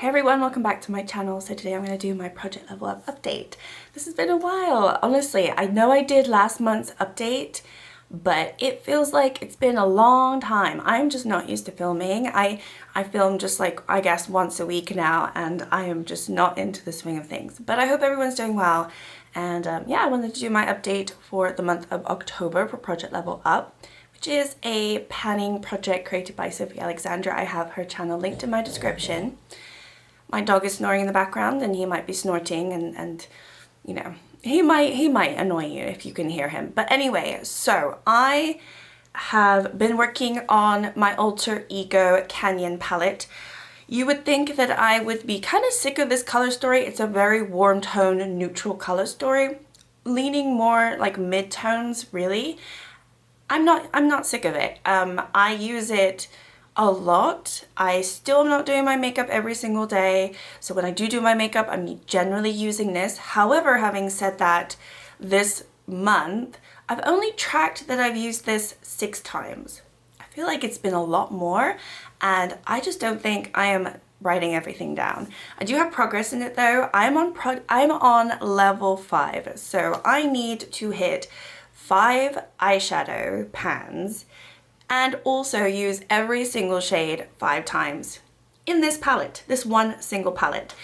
Hey everyone, welcome back to my channel. So today I'm going to do my Project Level Up update. This has been a while, honestly. I know I did last month's update, but it feels like it's been a long time. I'm just not used to filming. I film just like, I guess, once a week now, and I am just not into the swing of things. But I hope everyone's doing well. And yeah, I wanted to do my update for the month of October for Project Level Up, which is a panning project created by Sophie Alexandra. I have her channel linked in my description. My dog is snoring in the background, and he might be snorting, and you know, he might annoy you if you can hear him. But anyway, so I have been working on my Alter Ego Canyon palette. You would think that I would be kind of sick of this color story. It's a very warm tone, neutral color story, leaning more like mid-tones, really. I'm not sick of it. I use it a lot. I still am not doing my makeup every single day, so when I do my makeup, I'm generally using this. However, having said that, this month I've only tracked that I've used this 6 times. I feel like it's been a lot more, and I just don't think I am writing everything down. I do have progress in it though. I'm on level 5, so I need to hit 5 eyeshadow pans and also use every single shade 5 times in this palette, this one single palette.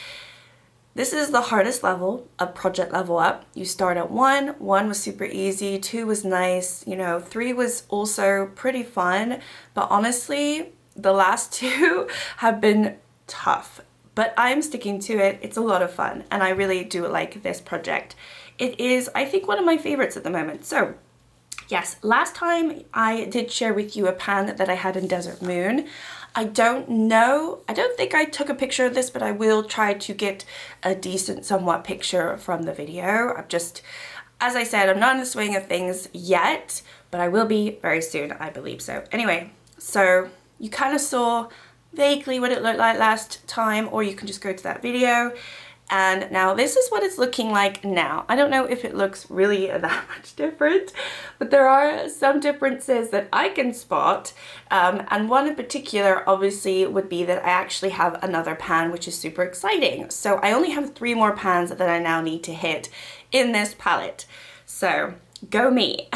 This is the hardest level of Project Level Up. You start at 1 was super easy, 2 was nice, you know, 3 was also pretty fun, but honestly, the last 2 have been tough, but I'm sticking to it. It's a lot of fun, and I really do like this project. It is, I think, one of my favorites at the moment. So yes, last time I did share with you a pan that I had in Desert Moon. I don't think I took a picture of this, but I will try to get a decent, somewhat picture from the video. As I said, I'm not in the swing of things yet, but I will be very soon, I believe so. Anyway, so you kind of saw vaguely what it looked like last time, or you can just go to that video. And now this is what it's looking like now. I don't know if it looks really that much different, but there are some differences that I can spot. And one in particular, obviously, would be that I actually have another pan, which is super exciting. So I only have 3 more pans that I now need to hit in this palette. So go me.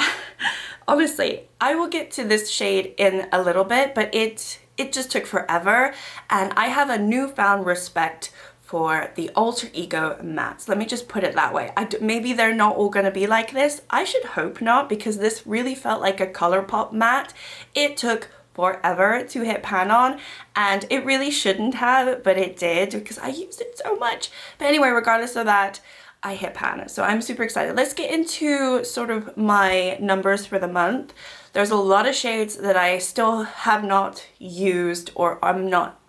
Honestly, I will get to this shade in a little bit, but it just took forever. And I have a newfound respect for the Alter Ego mattes. Let me just put it that way. Maybe they're not all going to be like this. I should hope not, because this really felt like a ColourPop matte. It took forever to hit pan on, and it really shouldn't have, but it did because I used it so much. But anyway, regardless of that, I hit pan, so I'm super excited. Let's get into sort of my numbers for the month. There's a lot of shades that I still have not used, or I'm not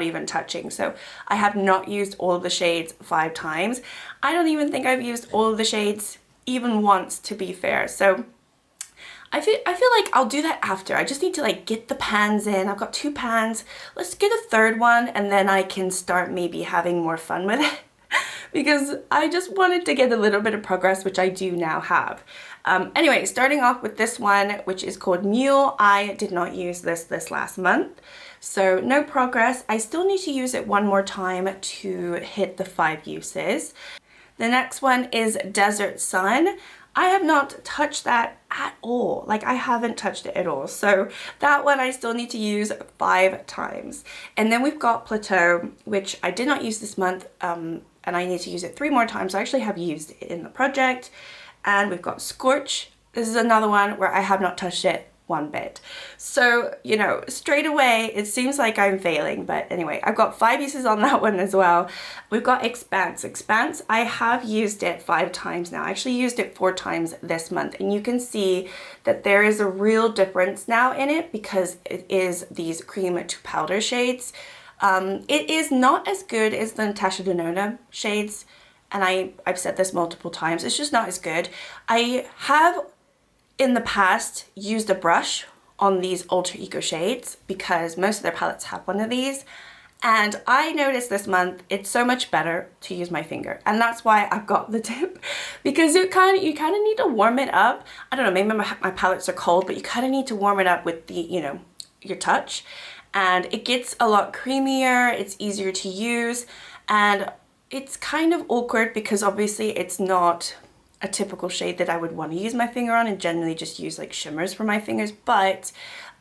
even touching. So I have not used all of the shades 5 times. I don't even think I've used all of the shades even once, to be fair. So I feel like I'll do that after. I just need to like get the pans in. I've got 2 pans. Let's get a 3rd one, and then I can start maybe having more fun with it. Because I just wanted to get a little bit of progress, which I do now have. Anyway, starting off with this one, which is called Mule. I did not use this last month, so no progress. I still need to use it 1 more time to hit the 5 uses. The next one is Desert Sun. I have not touched that at all. Like, I haven't touched it at all. So that one I still need to use 5 times. And then we've got Plateau, which I did not use this month, and I need to use it 3 more times. I actually have used it in the project. And we've got Scorch. This is another one where I have not touched it 1 bit. So, you know, straight away, it seems like I'm failing. But anyway, I've got 5 uses on that one as well. We've got Expanse. Expanse, I have used it 5 times now. I actually used it 4 times this month. And you can see that there is a real difference now in it, because it is these cream to powder shades. It is not as good as the Natasha Denona shades, and I've said this multiple times. It's just not as good. I have in the past used a brush on these Alter Ego shades, because most of their palettes have one of these, and I noticed this month it's so much better to use my finger, and that's why I've got the tip, because you kind of need to warm it up. I don't know, maybe my palettes are cold, but you kind of need to warm it up with the, you know, your touch. and it gets a lot creamier, it's easier to use, and it's kind of awkward because obviously it's not a typical shade that I would want to use my finger on, and generally just use like shimmers for my fingers, but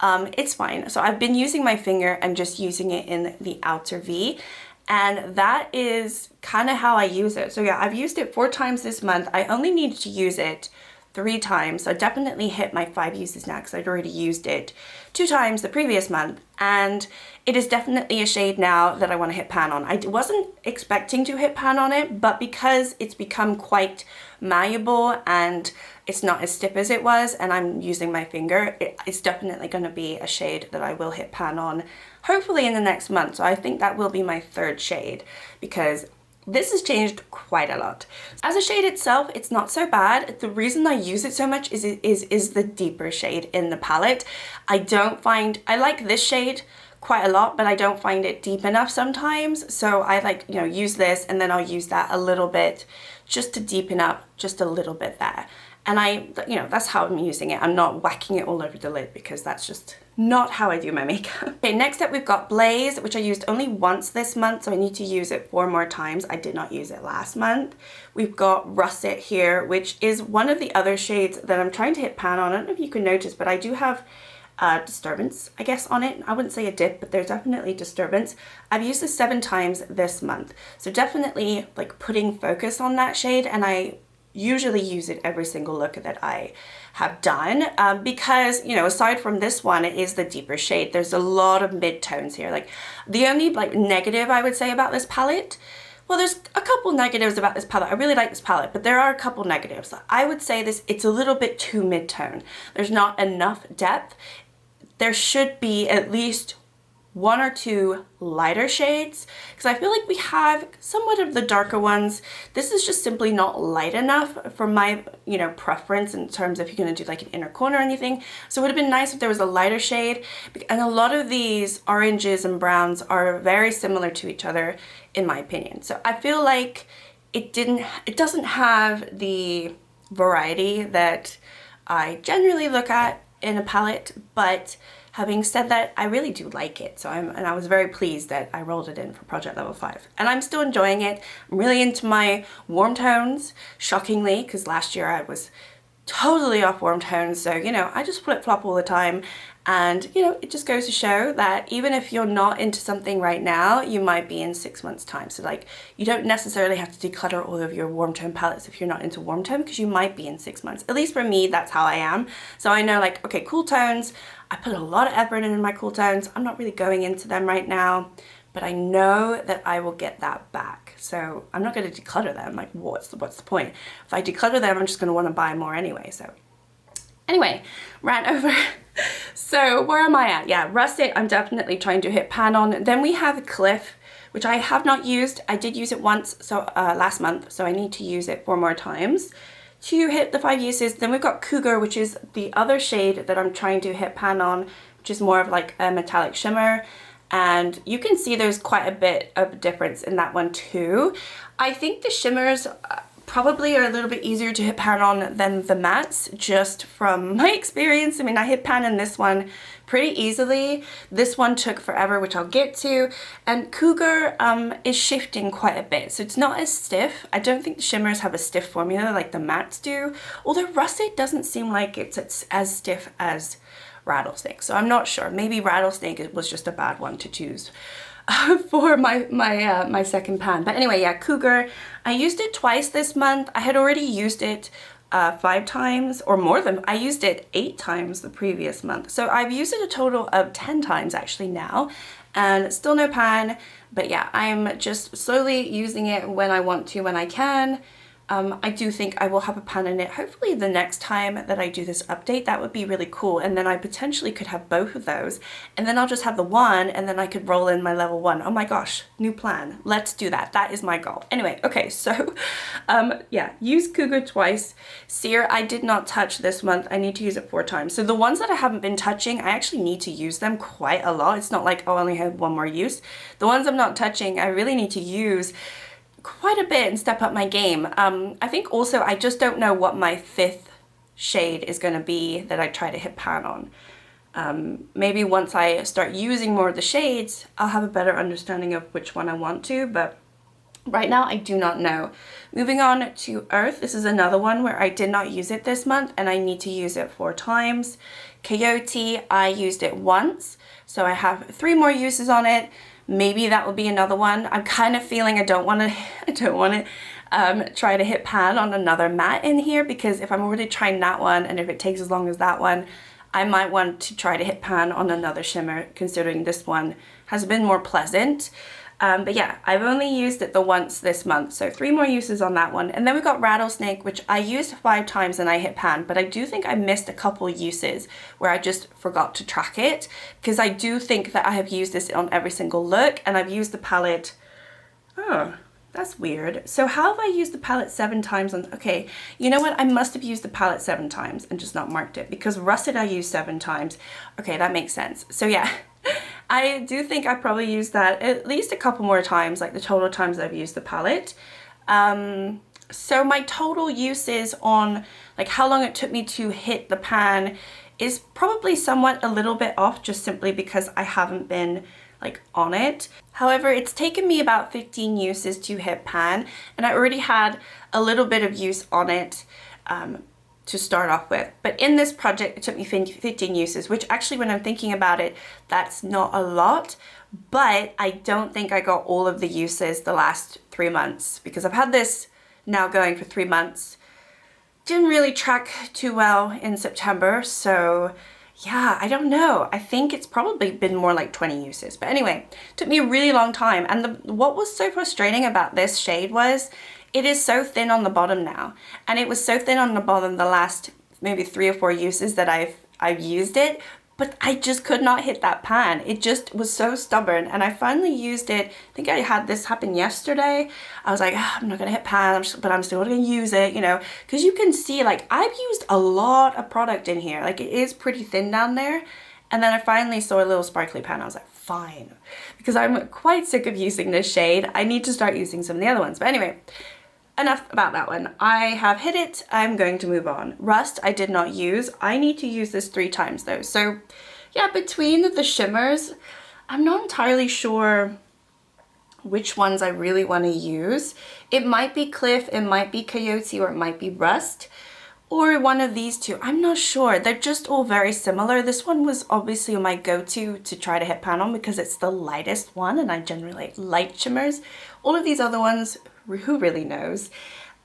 it's fine. So I've been using my finger and just using it in the outer V, and that is kind of how I use it. So yeah, I've used it 4 times this month. I only needed to use it 3 times, so I definitely hit my 5 uses now because I'd already used it 2 times the previous month, and it is definitely a shade now that I want to hit pan on. I wasn't expecting to hit pan on it, but because it's become quite malleable and it's not as stiff as it was, and I'm using my finger, it's definitely going to be a shade that I will hit pan on hopefully in the next month. So I think that will be my 3rd shade because this has changed quite a lot. As a shade itself, it's not so bad. The reason I use it so much is the deeper shade in the palette. I like this shade quite a lot, but I don't find it deep enough sometimes. So I like, you know, use this and then I'll use that a little bit just to deepen up just a little bit there. And you know, that's how I'm using it. I'm not whacking it all over the lid because that's just not how I do my makeup. Okay, next up we've got Blaze, which I used only once this month, so I need to use it 4 more times. I did not use it last month. We've got Russet here, which is one of the other shades that I'm trying to hit pan on. I don't know if you can notice, but I do have disturbance, I guess, on it. I wouldn't say a dip, but there's definitely disturbance. I've used this 7 times this month, so definitely like putting focus on that shade, and I usually use it every single look that I have done because, you know, aside from this one, it is the deeper shade. There's a lot of mid-tones here. Like the only like negative I would say about this palette, well, there's a couple negatives about this palette. I really like this palette, but there are a couple negatives. I would say it's a little bit too mid-tone. There's not enough depth. There should be at least 1 or 2 lighter shades because I feel like we have somewhat of the darker ones. This is just simply not light enough for my, you know, preference in terms of if you're going to do like an inner corner or anything. So it would have been nice if there was a lighter shade, and a lot of these oranges and browns are very similar to each other in my opinion. So I feel like it doesn't have the variety that I generally look at in a palette, but having said that, I really do like it. So I was very pleased that I rolled it in for Project Level 5. And I'm still enjoying it. I'm really into my warm tones, shockingly, because last year I was totally off warm tones. So, you know, I just flip-flop all the time. And, you know, it just goes to show that even if you're not into something right now, you might be in 6 months' time. So, like, you don't necessarily have to declutter all of your warm tone palettes if you're not into warm tone, because you might be in 6 months. At least for me, that's how I am. So I know, like, okay, cool tones, I put a lot of effort in my cool tones. I'm not really going into them right now, but I know that I will get that back. So I'm not going to declutter them. Like, what's the point? If I declutter them, I'm just going to want to buy more anyway. So anyway, rant over. So where am I at? Yeah, Russet, I'm definitely trying to hit pan on. Then we have Cliff, which I have not used. I did use it once, so last month, so I need to use it 4 more times to hit the 5 uses. Then we've got Cougar, which is the other shade that I'm trying to hit pan on, which is more of like a metallic shimmer. And you can see there's quite a bit of difference in that one too. I think the shimmers probably are a little bit easier to hit pan on than the mattes, just from my experience. I mean, I hit pan in this one pretty easily. This one took forever, which I'll get to. And Cougar is shifting quite a bit, so it's not as stiff. I don't think the shimmers have a stiff formula like the mattes do, although Russet doesn't seem like it's as stiff as Rattlesnake. So I'm not sure. Maybe Rattlesnake was just a bad one to choose for my second pan. But anyway, yeah, Cougar. I used it twice this month. I had already used it 5 times or more than, I used it 8 times the previous month. So I've used it a total of 10 times actually now, and still no pan. But yeah, I'm just slowly using it when I want to, when I can. I do think I will have a pan in it hopefully the next time that I do this update. That would be really cool, and then I potentially could have both of those, and then I'll just have the one, and then I could roll in my level 1. Oh my gosh, new plan. Let's do that. That is my goal. Anyway, okay, so yeah, use Cougar twice. Sear, I did not touch this month. I need to use it 4 times. So the ones that I haven't been touching, I actually need to use them quite a lot. It's not like, oh, I only have 1 more use. The ones I'm not touching, I really need to use quite a bit and step up my game. I think also I just don't know what my 5th shade is going to be that I try to hit pan on. Maybe once I start using more of the shades, I'll have a better understanding of which one I want to, but right now I do not know. Moving on to Earth, this is another one where I did not use it this month and I need to use it 4 times. Coyote, I used it once, so I have 3 more uses on it. Maybe that will be another one. I'm kind of feeling I don't want to try to hit pan on another matte in here, because if I'm already trying that one and if it takes as long as that one, I might want to try to hit pan on another shimmer, considering this one has been more pleasant. But yeah, I've only used it the once this month, so 3 more uses on that one. And then we've got Rattlesnake, which I used 5 times and I hit pan, but I do think I missed a couple uses where I just forgot to track it, because I do think that I have used this on every single look, and I've used the palette, oh, that's weird. So how have I used the palette 7 times on, okay, you know what, I must have used the palette 7 times and just not marked it, because Russet I used 7 times. Okay, that makes sense. So yeah, I do think I probably used that at least a couple more times, like the total times I've used the palette. So my total uses on like how long it took me to hit the pan is probably somewhat a little bit off, just simply because I haven't been like on it. However, it's taken me about 15 uses to hit pan, and I already had a little bit of use on it to start off with. But in this project, it took me 15 uses, which actually, when I'm thinking about it, that's not a lot, but I don't think I got all of the uses the last 3 months, because I've had this now going for 3 months. Didn't really track too well in September, so yeah, I don't know. I think it's probably been more like 20 uses. But anyway, it took me a really long time. And what was so frustrating about this shade was it is so thin on the bottom now. And it was so thin on the bottom the last maybe 3 or 4 uses that I've used it. But I just could not hit that pan. It just was so stubborn. And I finally used it. I think I had this happen yesterday. I was like, I'm not gonna hit pan, but I'm still gonna use it, you know, because you can see like I've used a lot of product in here. Like it is pretty thin down there. And then I finally saw a little sparkly pan. I was like, fine, because I'm quite sick of using this shade. I need to start using some of the other ones. But anyway, enough about that one. I have hit it. I'm going to move on. Rust I did not use. I need to use this 3 times though. So yeah, between the shimmers, I'm not entirely sure which ones I really want to use. It might be Cliff, it might be Coyote, or it might be Rust, or one of these 2. I'm not sure. They're just all very similar. This one was obviously my go-to to try to hit pan on because it's the lightest one, and I generally like light shimmers. All of these other ones, who really knows?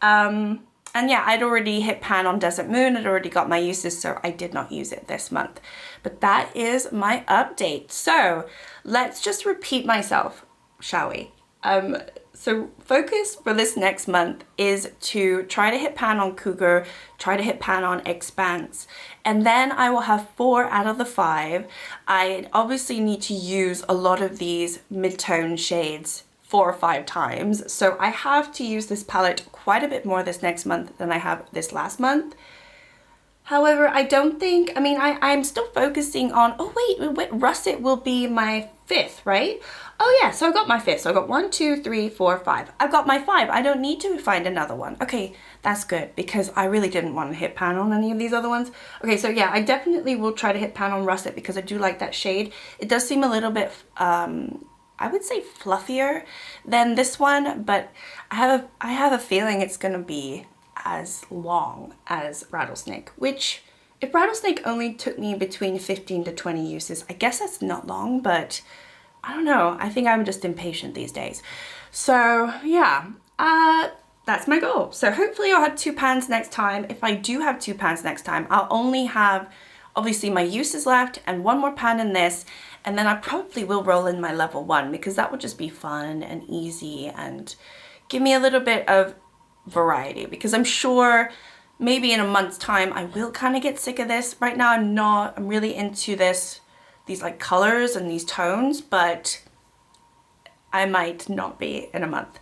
And yeah, I'd already hit pan on Desert Moon. I'd already got my uses, so I did not use it this month. But that is my update. So let's just repeat myself, shall we? So focus for this next month is to try to hit pan on Cougar, try to hit pan on Expanse, and then I will have 4 out of the 5. I obviously need to use a lot of these mid-tone shades 4 or 5 times, so I have to use this palette quite a bit more this next month than I have this last month. However, I don't think, I mean, I'm still focusing on, oh wait, Russet will be my 5th, right? Oh yeah, so I got my 5th. So I got 1, 2, 3, 4, 5. I've got my 5. I don't need to find another one. Okay, that's good, because I really didn't want to hit pan on any of these other ones. Okay, so yeah, I definitely will try to hit pan on Russet because I do like that shade. It does seem a little bit, I would say fluffier than this one, but I have a feeling it's gonna be as long as Rattlesnake, which if Rattlesnake only took me between 15 to 20 uses, I guess that's not long, but I don't know. I think I'm just impatient these days. So yeah, that's my goal. So hopefully I'll have 2 pans next time. If I do have 2 pans next time, I'll only have obviously my uses left and 1 more pan in this, and then I probably will roll in my level 1 because that would just be fun and easy and give me a little bit of variety, because I'm sure maybe in a month's time I will kind of get sick of this. Right now I'm really into these like colors and these tones, but I might not be in a month.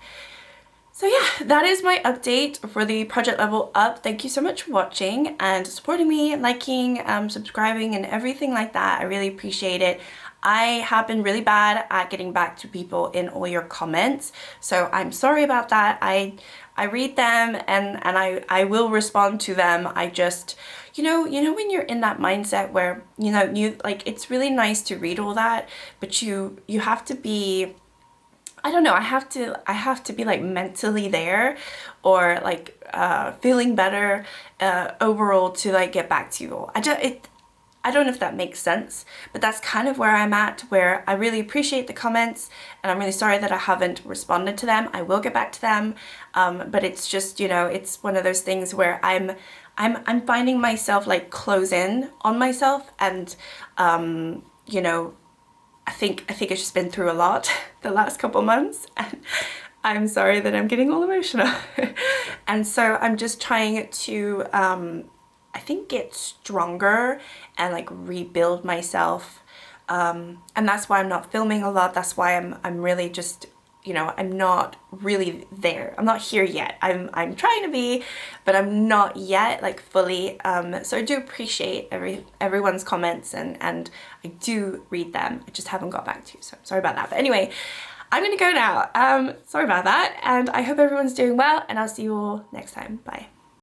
So yeah, that is my update for the project level up. Thank you so much for watching and supporting me, liking, subscribing and everything like that. I really appreciate it. I have been really bad at getting back to people in all your comments, so I'm sorry about that. I read them and I will respond to them. I just, you know when you're in that mindset where, you like, it's really nice to read all that, but you have to be, I don't know, I have to be like mentally there, or like feeling better overall to like get back to you all. I don't know if that makes sense, but that's kind of where I'm at, where I really appreciate the comments and I'm really sorry that I haven't responded to them. I will get back to them, but it's just, it's one of those things where I'm finding myself like close in on myself, and I think I've just been through a lot the last couple months, and I'm sorry that I'm getting all emotional. And so I'm just trying to, I think, get stronger and like rebuild myself. And that's why I'm not filming a lot. That's why I'm really just, I'm not really there. I'm not here yet. I'm trying to be, but I'm not yet like fully. So I do appreciate everyone's comments, and I do read them. I just haven't got back to you, so sorry about that. But anyway, I'm gonna go now. Sorry about that, and I hope everyone's doing well, and I'll see you all next time. Bye.